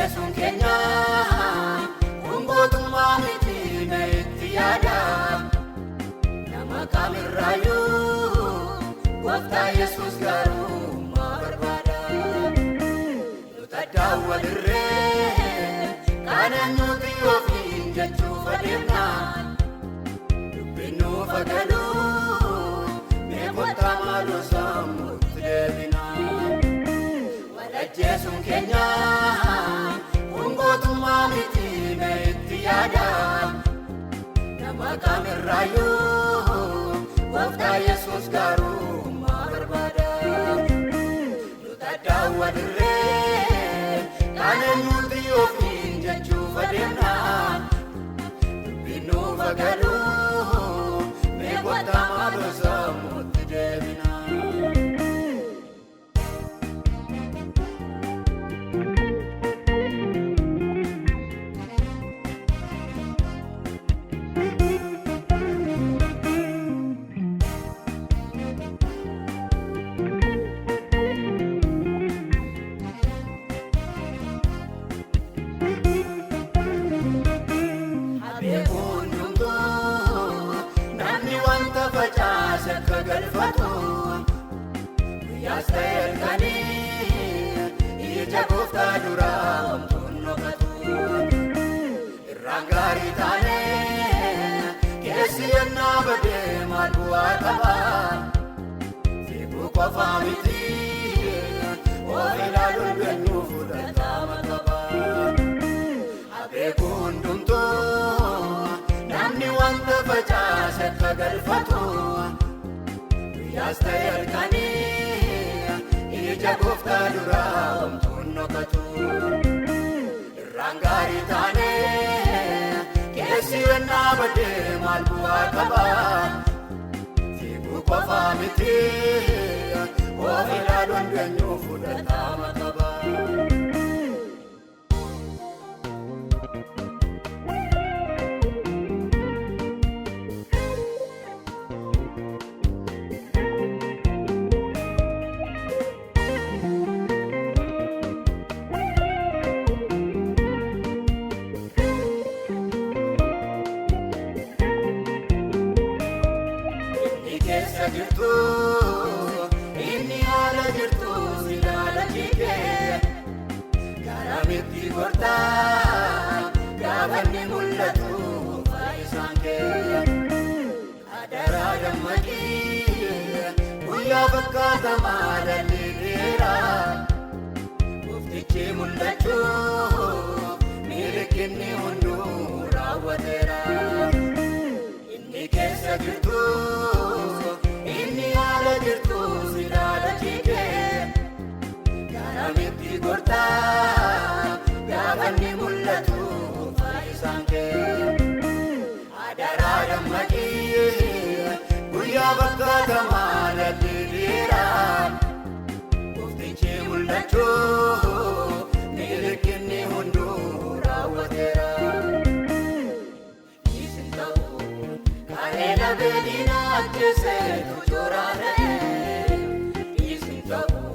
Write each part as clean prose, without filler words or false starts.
Walajjeesuun keenya mootummaa miti meetti yaada nama kamirraayyuu Gooftaa Yesuus garuu maa barbaada nuti addaan walirree kana nuti ofiin jechuuf adeemna dubbiin nuuf agaluu mee kottaa maaloo sammuutti deebina walajjeesuun keenya mootummaa miti meetti yaada nama kamirraayyuu Gooftaa Yesuus garuu maa barbaada nuti addaan walirree kana nuti ofiin jechuuf adeemna dubbiin nuuf agaluu mee kottaa maaloo sammuutti deebina. Akka galfatu yaasta'el kanii ija Gooftaa duraa homtuun dhokatu irraan gaarii taanee keessi yennaa badee maal bu'aa qaba fiiguu qofaa miti of ilaaluun beenyuu fudhatama qaba abeeku hundumtuu namni wanta facaase akka galfatu yaasta'el kanii ija Gooftaa duraa homtuun dhokatu irraan gaarii taanee keessi yennaa badee maal bu'aa qaba fiiguu qofaa miti of ilaaluun beenyuu fudhatama qaba. Inni haala jirtu silaala jigee garamitti gortaa gaafanni mul'atu faayisaan kee adaraa dammaqii guyyaa fakkaatamaa dhalli dheeraa Gooftichi mul'achuuf milikinni hunduu raawwateera inni keessa jirtu. Inni haala jirtu silaala jigee garamitti gortaa gaafanni mul'atu faayisaan kee adaraa dammaqii guyyaa fakkaatamaa dhalli dheeraa Gooftichi mul'achuuf milikinni hunduu raawwateera isin ta'uu kareela beelina ajjeesee isin ta'uu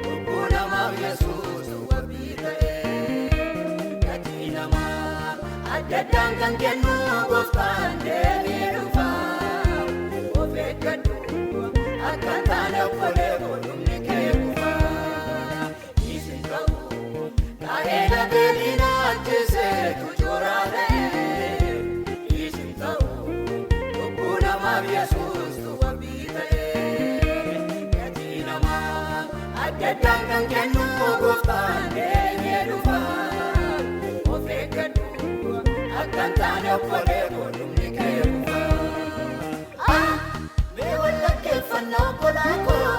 lubbuu namaaf Yesuus wabii ta'ee gatii namaa adda addaan kan kennu Gooftaan deebii dhufaa of eeggadhu akka hin taane obbolee godhumni kee dhufaa isin ta'uu kareela beelina ajjeesee tujuuraa ta'ee isin ta'uu lubbuu namaaf Yesuus wabii ta'ee gatii namaa adda addaan kan kennu Gooftaan deebii dhufaa of eeggadhu akka hin taane obbolee godhumni kee dhufaa. Mee wal dhaggeeffannaa obbolaa koo.